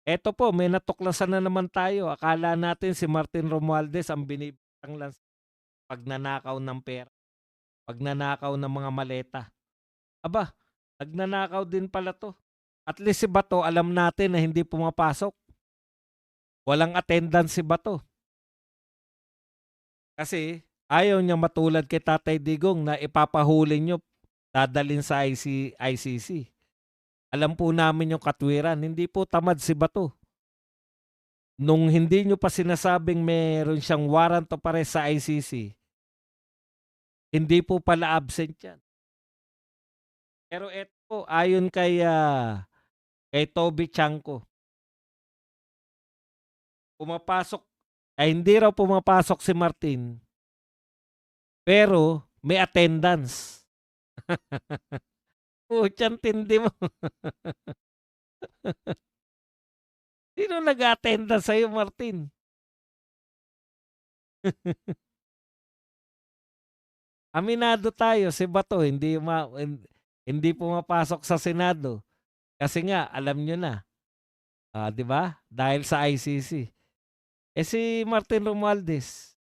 Eto po, may natuklasan na naman tayo. Akala natin si Martin Romualdez ang binibintang lang sa pagnanakaw ng pera, pagnanakaw ng mga maleta. Aba, nagnanakaw din pala 'to. At least si Bato alam natin na hindi pumapasok. Walang attendance si Bato. Kasi ayaw niyang matulad kay Tatay Digong na ipapahuli niyo, dadalhin sa ICC. Alam po namin yung katwiran, hindi po tamad si Bato. Nung hindi niyo pa sinasabing meron siyang warrant of arrest sa ICC, hindi po pala absent yan. Pero eto po, ayon kay Toby Chanko, pumapasok ay hindi raw pumapasok si Martin, pero may attendance. Putyang tindi mo. Sino nag-a-attendance sa'yo, Martin? Aminado tayo, si Bato hindi pumapasok sa Senado. Kasi nga, alam nyo na, 'di ba? Dahil sa ICC. Eh si Martin Romualdez,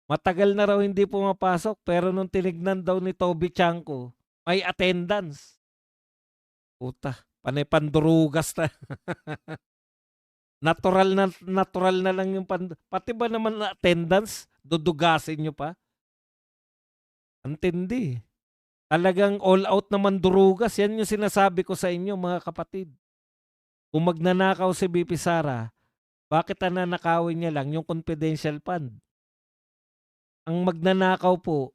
matagal na raw hindi pumapasok pero nung tinignan daw ni Toby Chanko, may attendance. Puta, panay pandurugas na. Natural na lang yung pati ba naman na attendance, dudugasin nyo pa? Ang tindi. Talagang all out naman durugas. Yan yung sinasabi ko sa inyo, mga kapatid. Kung magnanakaw si BP Sara, bakit nanakawin niya lang yung confidential fund? Ang magnanakaw po,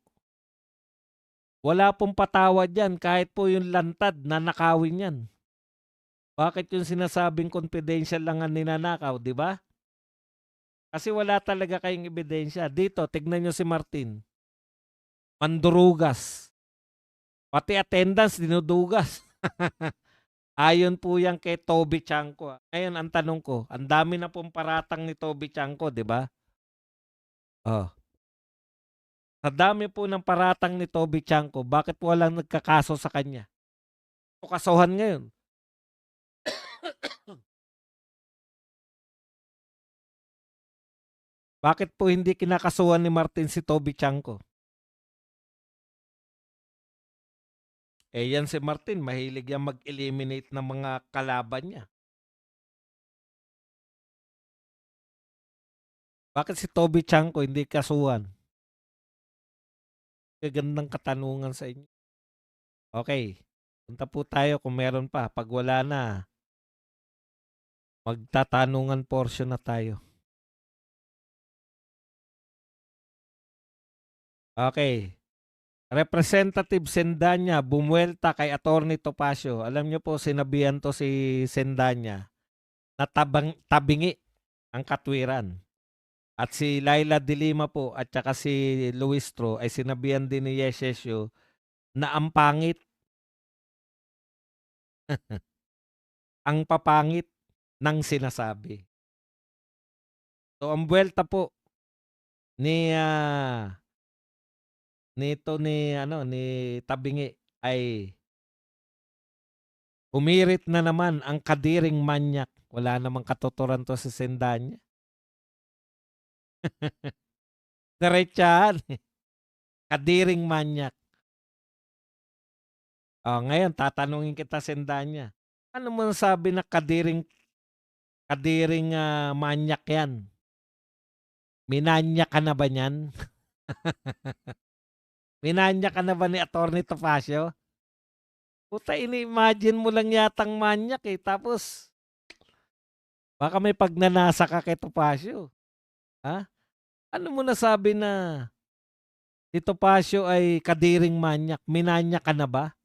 wala pong patawad yan kahit po yung lantad nanakawin yan. Bakit yung sinasabing confidential lang ang ninanakaw, di ba? Kasi wala talaga kayong ebidensya. Dito, tignan nyo si Martin. Mandurugas. Pati attendance, dinudugas. Ayon po yan kay Toby Chanko. Ngayon, ang tanong ko, ang dami na pong paratang ni Toby Chanko, di ba? Oh. Sa dami po ng paratang ni Toby Chanko, bakit walang nagkakaso sa kanya? O kasuhan ngayon. Bakit po hindi kinakasuhan ni Martin si Toby Chanko? Eh yan si Martin, mahilig yan mag-eliminate ng mga kalaban niya. Bakit si Toby Chanko hindi kasuhan? Gandang katanungan sa inyo. Okay, punta po tayo kung meron pa. Pag wala na, magtatanungan portion na tayo. Okay. Representative Sendanya bumuelta kay Attorney Topacio. Alam niyo po, sinabihan to si Sendanya na tabingi ang katwiran. At si Laila de Lima po at saka si Luistro ay sinabihan din ni Yesesio na ang pangit, ang papangit ng sinasabi. So ang buwelta po ni nito ni Tabingi ay humirit na naman ang kadiring manyak. Wala namang katuturan to sa Sendanya. Diretsahan. Kadiring manyak. Ngayon tatanungin kita, Sendanya. Ano mo sabi na kadiring manyak yan? Minanya ka na ba niyan? Minanya ka na ba ni Attorney Topacio? Puta, ini-imagine mo lang yatang manyak eh. Tapos, baka may pagnanasa ka kay Topacio. Ha? Ano mo nasabi na si Topacio ay kadiring manyak? Minanya ka na ba?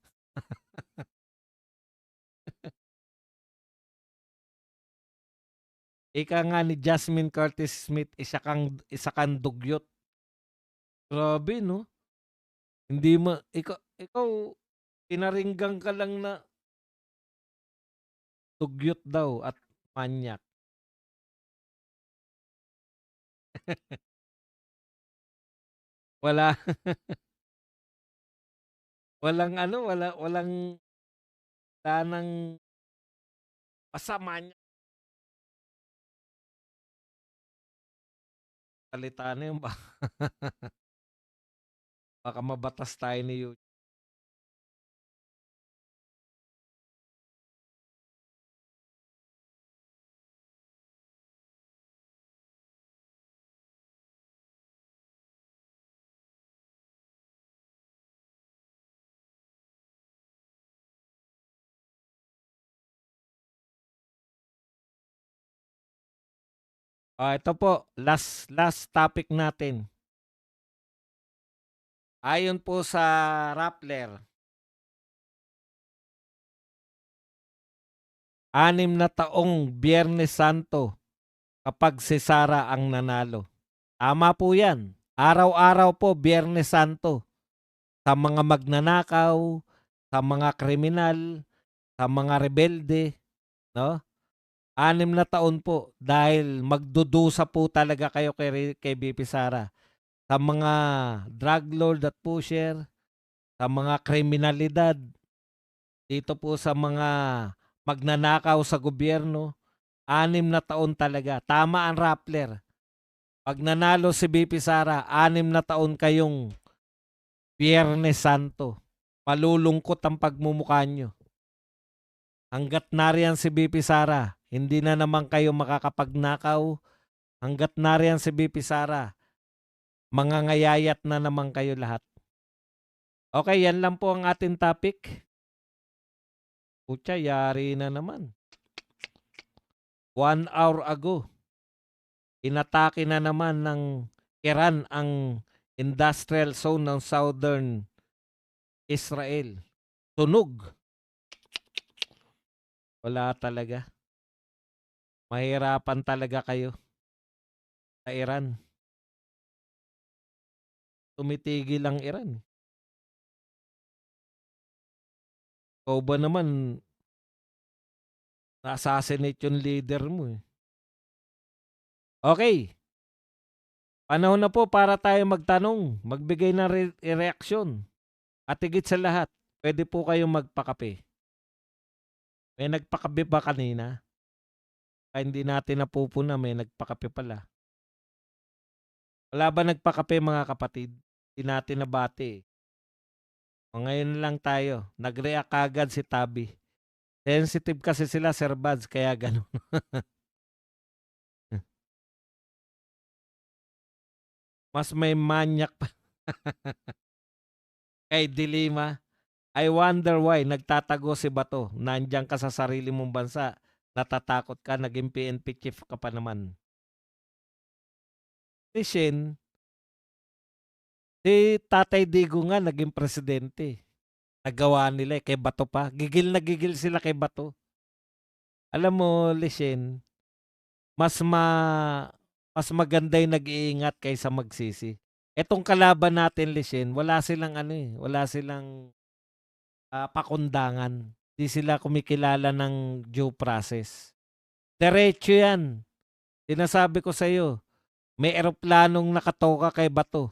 Ika nga ni Jasmine Curtis Smith, isa kang dugyot. Grabe, no? Hindi ikaw, pinaringgan ka lang na dugyot daw at manyak. Wala, walang, wala nang basta manyak. salita na yun baka mabatas tayo ni YouTube. Ito po, last topic natin. Ayon po sa Rappler, 6 na taong Biyernes Santo kapag si Sara ang nanalo. Tama po yan. Araw-araw po Biyernes Santo. Sa mga magnanakaw, sa mga kriminal, sa mga rebelde, no? 6 na taon po dahil magdudusa po talaga kayo kay BP Sara. Sa mga drug lord at pusher, sa mga kriminalidad, dito po sa mga magnanakaw sa gobyerno, 6 na taon talaga. Tama ang Rappler. Pag nanalo si BP Sara, 6 na taon kayong Biyernes Santo. Malulungkot ang pagmumukha nyo. Hanggat nariyan si BP Sara, hindi na naman kayo makakapagnakaw. Hanggat nariyan si BP Sara, mangangayayat na naman kayo lahat. Okay, yan lang po ang ating topic. Pucha, yari na naman. 1 hour ago, inatake na naman ng Iran ang industrial zone ng southern Israel. Tunog. Wala talaga. Mahirapan talaga kayo sa Iran. Tumitigil ang Iran. Ikaw ba naman, na-assassinate yung leader mo eh. Okay. Panahon na po para tayo magtanong, magbigay ng reaksyon. At higit sa lahat, pwede po kayong magpakape. May nagpakape ba kanina? Kaya hindi natin napupuna, may nagpakape pala. Wala ba nagpakape mga kapatid? Hindi natin nabati. O ngayon lang tayo. Nag-react agad si Tabi. Sensitive kasi sila, Sir Buds, kaya ganun. Mas may manyak pa. Kay Dilima, I wonder why nagtatago si Bato. Nandiyan ka sa sarili mong bansa. Natatakot ka, naging PNP chief ka pa naman. Si Tatay Digo nga naging presidente. Nagawa nila kay Bato pa. Gigil na gigil sila kay Bato. Alam mo, Lishen, mas maganda yung nag-iingat kaysa magsisi. Etong kalaban natin, Lishen, wala silang wala silang pakundangan. Di sila kumikilala ng due process. Diretso yan. Sinasabi ko sa iyo, may eroplanong nakatoka kay Bato.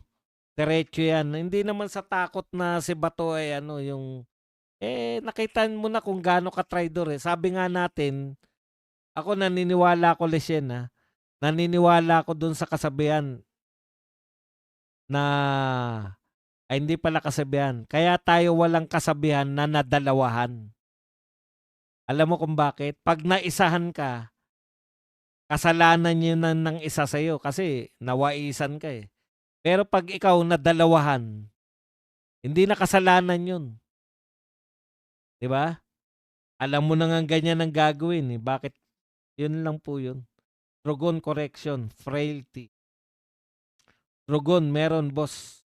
Diretso yan. Hindi naman sa takot na si Bato ay nakita mo na kung gaano ka-traidor eh. Sabi nga natin, ako naniniwala ko, Leshen, naniniwala ko dun sa kasabihan na hindi pala kasabihan. Kaya tayo walang kasabihan na nadalawahan. Alam mo kung bakit? Pag naisahan ka, kasalanan yun ng isa sa'yo kasi nawaisan ka eh. Pero pag ikaw nadalawahan, hindi na kasalanan yun. Diba? Alam mo na nga ganyan ang gagawin eh. Bakit? Yun lang po yun. Drogon correction, frailty. Drogon, meron boss.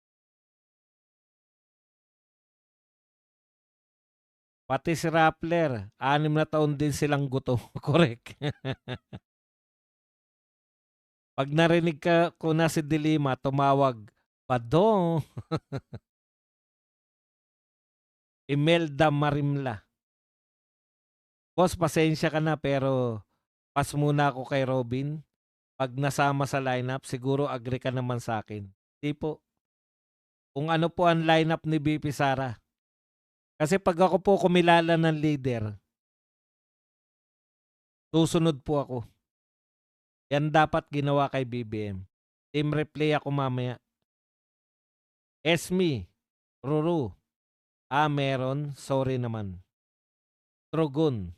Pati si Rappler, 6 na taon din silang guto. Correct. Pag narinig ko na si Dilima, tumawag, Badong. Imelda Marimla. Boss, pasensya ka na pero pas muna ako kay Robin. Pag nasama sa lineup, siguro agree ka naman sa akin. Di po. Kung ano po ang lineup ni BP Sara. Kasi pag ako po kumilala ng leader, susunod po ako. Yan dapat ginawa kay BBM. Team replay ako mamaya. Esme, Ruru. Meron. Sorry naman. Trogon.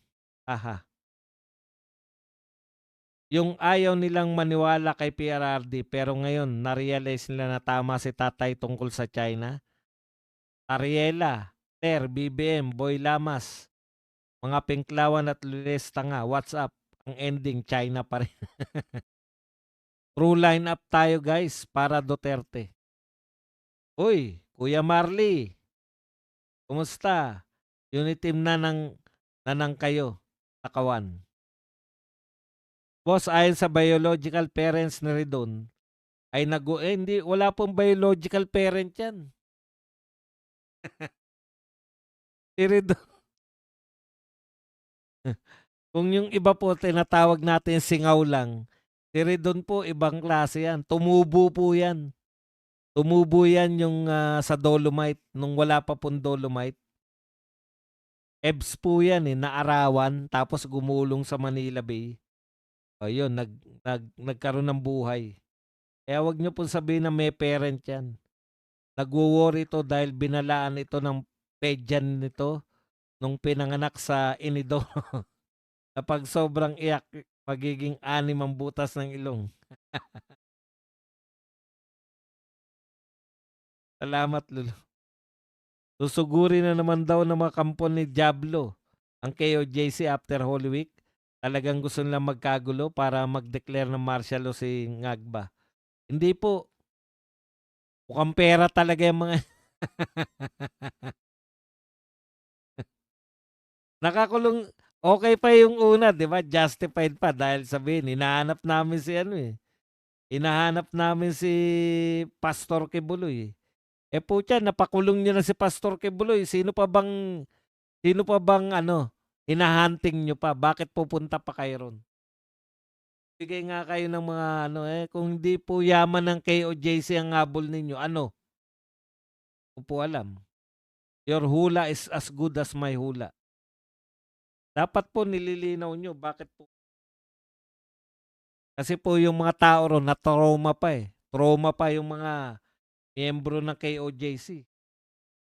Aha. Yung ayaw nilang maniwala kay PRRD pero ngayon na-realize nila na tama si tatay tungkol sa China. Ariela, Ter, BBM, Boy Lamas, mga Pinklawan at Lules Tanga, what's up? Ang ending, China pa rin. True line up tayo guys para Duterte. Uy, Kuya Marley, kumusta? Uniteam na ng kayo, Takawan. Boss, ayon sa biological parents ni Redon, ay hindi, wala pong biological parent yan. Si Redon, kung yung iba po tinatawag natin singaw lang, si Redon po ibang klase yan. Tumubo po yan. Tumubo yan yung sa Dolomite, nung wala pa pong Dolomite. EBS po yan naarawan, tapos gumulong sa Manila Bay. O yun, nagkaroon ng buhay. Kaya wag niyo pong sabihin na may parent yan. Nagwo-worry ito dahil binalaan ito ng pedyan nito nung pinanganak sa inido. Kapag sobrang iyak, magiging anim ang butas ng ilong. Salamat, Lulu. Susuguri na naman daw ng mga kampon ni Diablo ang KOJC after Holy Week. Talagang gusto nilang magkagulo para mag-declare ng martial law si Ngagba. Hindi po. Mukhang pera talaga yung mga... Nakakulong, okay pa yung una, di ba? Justified pa dahil sabihin, hinahanap namin si hinahanap namin si Pastor Kibuloy. Putya, napakulong niyo na si Pastor Kibuloy. Sino pa bang hinahunting niyo pa? Bakit pupunta pa kayo ron? Bigay nga kayo ng mga kung hindi po yaman ng KOJC ang habol ninyo, ano? Kung po alam. Your hula is as good as my hula. Dapat po nililinaw nyo. Bakit po? Kasi po yung mga tao ron na trauma pa Trauma pa yung mga miyembro ng KOJC.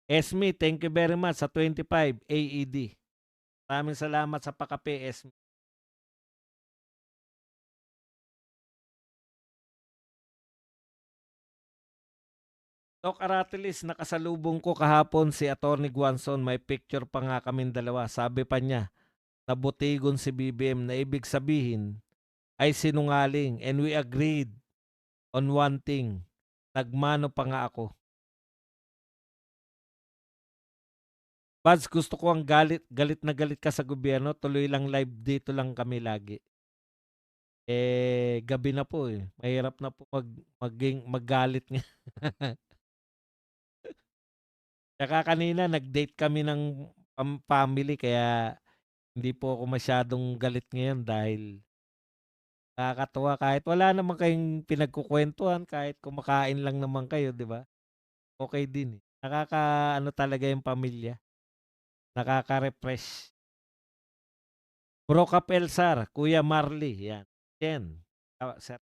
Esme, thank you very much sa 25 AED. Maraming salamat sa pakape, Esme. Doc Aratilis, nakasalubong ko kahapon si Atty. Guanzon. May picture pa nga kaming dalawa. Sabi pa niya, nabutigon si BBM na ibig sabihin ay sinungaling, and we agreed on one thing. Nagmano pa nga ako. Pads, gusto ko ang galit na galit ka sa gobyerno. Tuloy lang live dito lang kami lagi. Gabi na po Mahirap na po maggalit nga. Tsaka kanina nag-date kami ng family kaya hindi po ako masyadong galit ngayon dahil nakakatuwa kahit wala naman kayong pinagkukwentuhan, kahit kumakain lang naman kayo, di ba? Okay din Nakakaano talaga yung pamilya. Nakaka-refresh. Bro Cap Elsar, Kuya Marley, yan. Yan. Sir.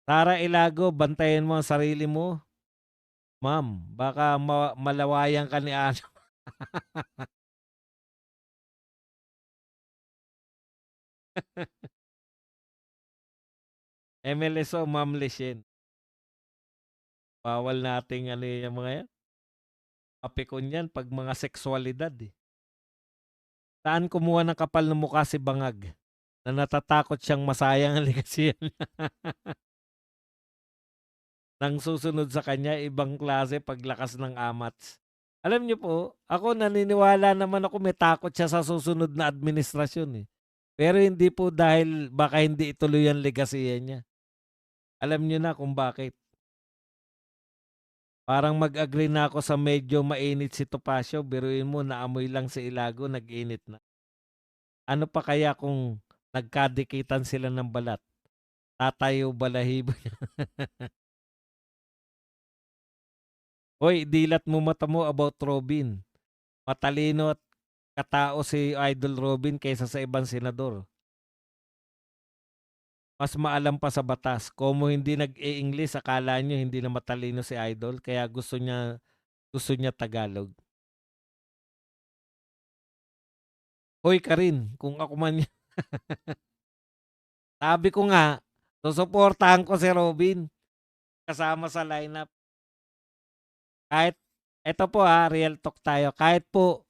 Tara Ilago, bantayan mo ang sarili mo. Ma'am, baka malawayan ka ni ano. MLSO, Ma'am Leshen. Bawal nating yung mga yan. Apikon yan pag mga seksualidad Saan kumuha ng kapal ng mukha si Bangag na natatakot siyang masayang ang legasya niya? Nang susunod sa kanya, ibang klase paglakas ng amats. Alam niyo po, ako naniniwala naman ako may takot siya sa susunod na administrasyon Pero hindi po dahil baka hindi ituloy ang legasya niya. Alam niyo na kung bakit. Parang mag-agree na ako sa medyo mainit si Topacio. Biruin mo, naamoy lang si Ilago, nag-init na. Ano pa kaya kung nagkadikitan sila ng balat? Tatayo balahibo niya. Hoy, dilat mo mata mo about Robin. Matalino at katao si Idol Robin kaysa sa ibang senador. mas maalam pa sa batas. Como hindi nag-e-English, akala niyo hindi na matalino si Idol, kaya gusto niya Tagalog. Hoy ka rin, kung ako man yan. Sabi ko nga, susuportahan ko si Robin kasama sa lineup. Kahit, eto po real talk tayo. Kahit po,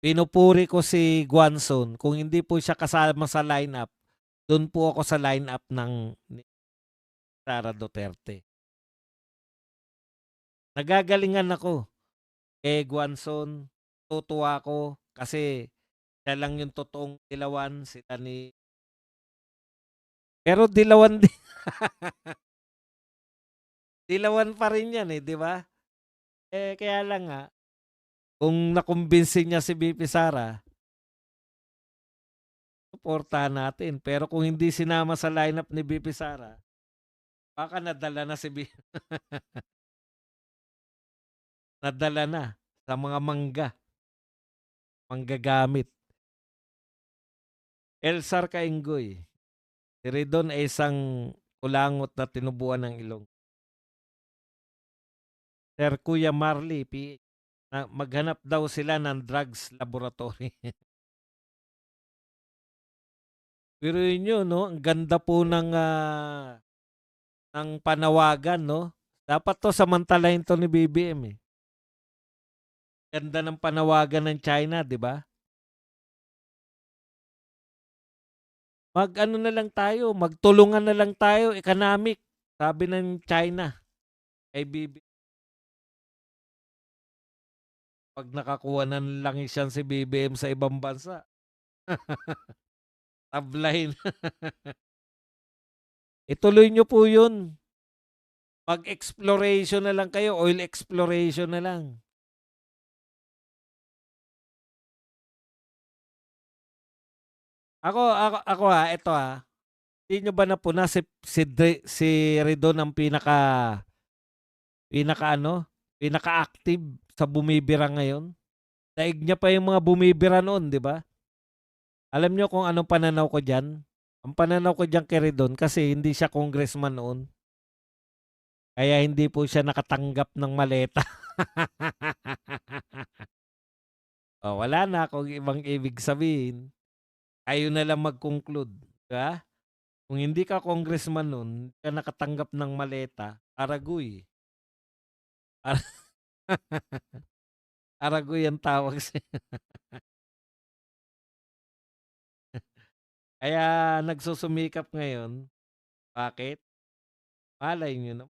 pinupuri ko si Guanzon, kung hindi po siya kasama sa lineup, doon po ako sa lineup ng ni Sara Duterte. Nagagalingan ako kay Guanzon. Tutuwa ako kasi siya lang yung totoong dilawan, sila ni... Pero dilawan din. Dilawan pa rin yan di ba? Kaya lang nga, kung nakumbinsi niya si BP Sara, suportahan natin. Pero kung hindi sinama sa lineup ni BP Sara, baka nadala na si nadala na sa mga manggagamit. Elsar Kainggoy, si Ridon ay isang kulangot na tinubuan ng ilong. Sir Kuya Marley, na maghanap daw sila ng drugs laboratory. Pero yun, no? Ang ganda po ng panawagan, no? Dapat to samantalahin to ni BBM Ganda ng panawagan ng China, di ba? Mag-ano na lang tayo, magtulungan na lang tayo, economic, sabi ng China kay BBM. Pag nakakuha ng langis yan si BBM sa ibang bansa, tablahin. Ituloy nyo po yun. Mag-exploration na lang kayo, oil exploration na lang. Ako ito Hindi nyo ba napuna si Redon ang pinaka-active sa bumibira ngayon? Daig niya pa yung mga bumibira noon, di ba? Alam nyo kung anong pananaw ko dyan? Ang pananaw ko dyan kay Redon kasi hindi siya congressman noon. Kaya hindi po siya nakatanggap ng maleta. Wala na akong ibang ibig sabihin. Kayo na lang mag-conclude. Diba? Kung hindi ka congressman noon, hindi ka nakatanggap ng maleta, aragoy. Aragoy ang tawag sa... Kaya nagsusumikap ngayon. Bakit? Malay nyo na.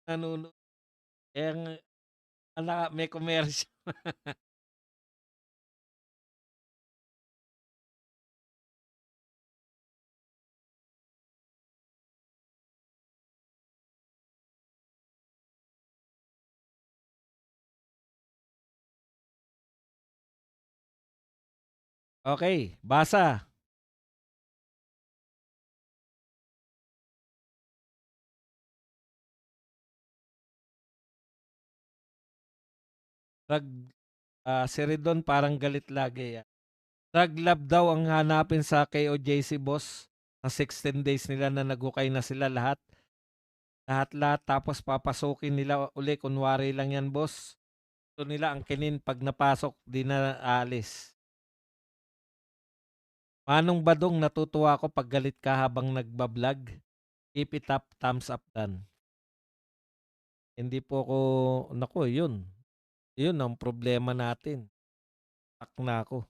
Nanonood. Eh, may commercial. Okay, basa. Si Redon parang galit lagi. Drug lab daw ang hanapin sa KOJC boss. Sa 16 days nila na nagukay na sila lahat. Lahat-lahat tapos papasukin nila uli. Kunwari lang yan boss. Gusto nila ang kinin pag napasok di na alis. Manong Badong, natutuwa ako pag galit ka habang nagbablog. Keep it up, thumbs up dan. Hindi po ako, naku yun. Yun ang problema natin. Tak na ako.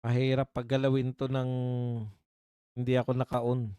Mahirap paggalawin to ng hindi ako naka-on.